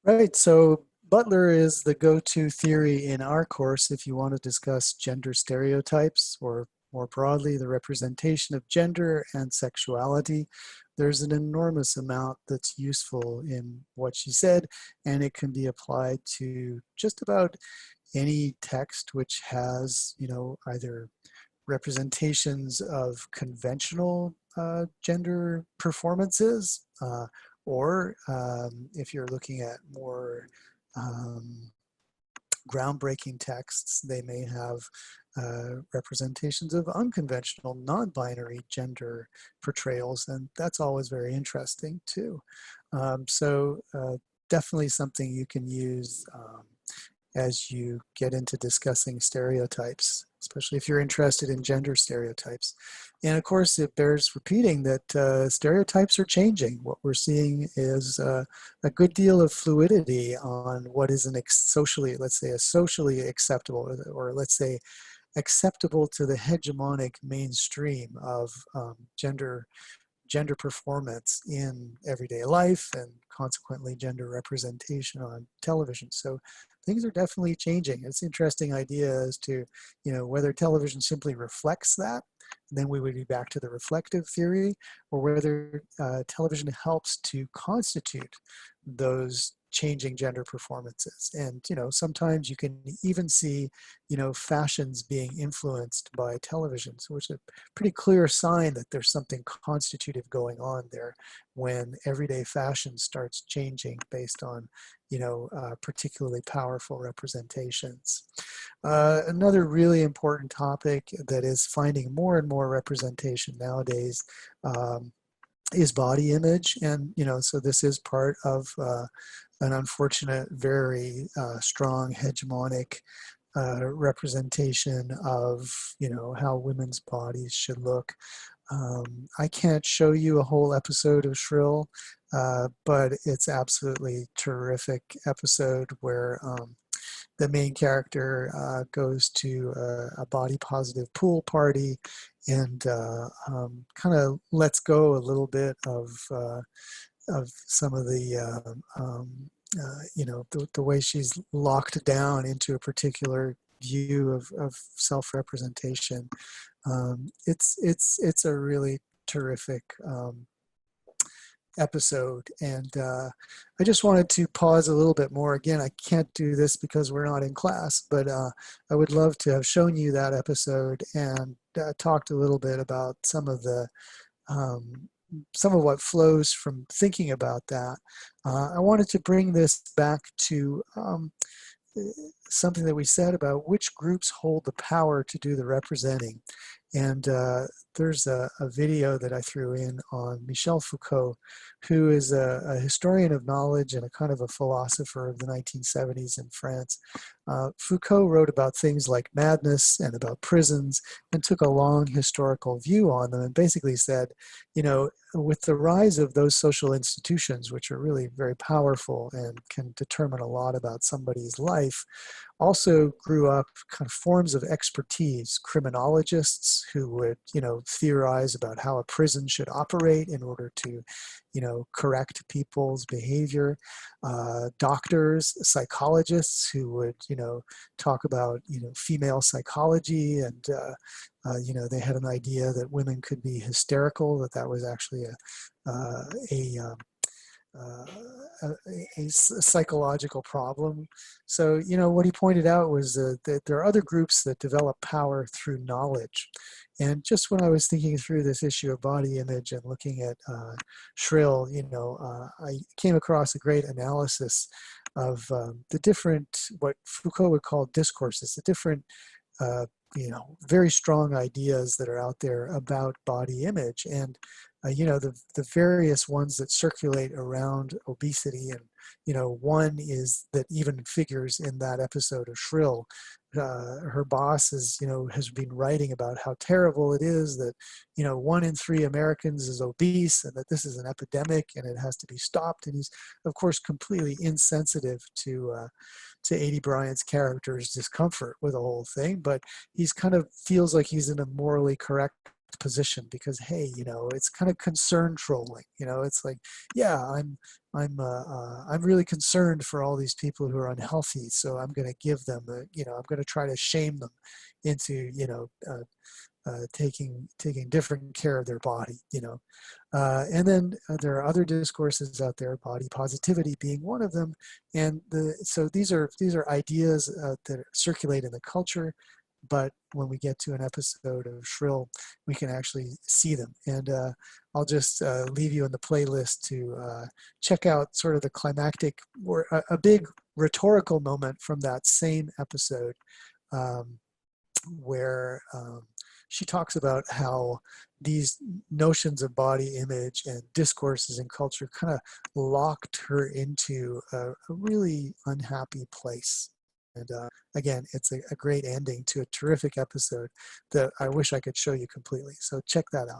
Right. So Butler is the go-to theory in our course if you want to discuss gender stereotypes or more broadly, the representation of gender and sexuality. There's an enormous amount that's useful in what she said, and it can be applied to just about any text which has, either representations of conventional gender performances, or if you're looking at more um, groundbreaking texts, they may have representations of unconventional, non-binary gender portrayals, and that's always very interesting too. So definitely something you can use as you get into discussing stereotypes, especially if you're interested in gender stereotypes. And of course, it bears repeating that stereotypes are changing. What we're seeing is a good deal of fluidity on what is socially, let's say, a socially acceptable, or let's say acceptable to the hegemonic mainstream of gender performance in everyday life and consequently gender representation on television. So things are definitely changing. It's an interesting idea as to, whether television simply reflects that, and then we would be back to the reflective theory, or whether television helps to constitute those changing gender performances. And, sometimes you can even see, fashions being influenced by television, so which is a pretty clear sign that there's something constitutive going on there when everyday fashion starts changing based on, particularly powerful representations. Another really important topic that is finding more and more representation nowadays is body image. And, so this is part of an unfortunate, very strong hegemonic representation of, how women's bodies should look. I can't show you a whole episode of Shrill, but it's absolutely terrific episode where the main character goes to a body positive pool party and kind of lets go a little bit of some of the way she's locked down into a particular view of self-representation. It's a really terrific episode, and I just wanted to pause a little bit more. Again, I can't do this because we're not in class, but I would love to have shown you that episode and talked a little bit about um, some of what flows from thinking about that. I wanted to bring this back to something that we said about which groups hold the power to do the representing. And there's a video that I threw in on Michel Foucault, who is a historian of knowledge and a kind of a philosopher of the 1970s in France. Foucault wrote about things like madness and about prisons and took a long historical view on them and basically said, with the rise of those social institutions, which are really very powerful and can determine a lot about somebody's life, also grew up kind of forms of expertise, criminologists who would, theorize about how a prison should operate in order to, correct people's behavior, doctors, psychologists who would, talk about, female psychology and, they had an idea that women could be hysterical, that was actually uh, a, a psychological problem. So, what he pointed out was that there are other groups that develop power through knowledge. And just when I was thinking through this issue of body image and looking at Shrill, I came across a great analysis of the different, what Foucault would call discourses, the different very strong ideas that are out there about body image. And the various ones that circulate around obesity. And one is that even figures in that episode of Shrill. Her boss is has been writing about how terrible it is that 1 in 3 Americans is obese and that this is an epidemic and it has to be stopped. And he's of course completely insensitive to Aidy Bryant's character's discomfort with the whole thing, but he's kind of feels like he's in a morally correct position because, hey, it's kind of concern trolling. It's like, yeah, I'm really concerned for all these people who are unhealthy, so I'm going to give them I'm going to try to shame them into taking different care of their body. And then there are other discourses out there, body positivity being one of them. And so these are ideas that circulate in the culture, but when we get to an episode of Shrill, we can actually see them. And I'll just leave you in the playlist to check out sort of the climactic or a big rhetorical moment from that same episode, um, where she talks about how these notions of body image and discourses in culture kind of locked her into a really unhappy place. And again, it's a great ending to a terrific episode that I wish I could show you completely. So check that out.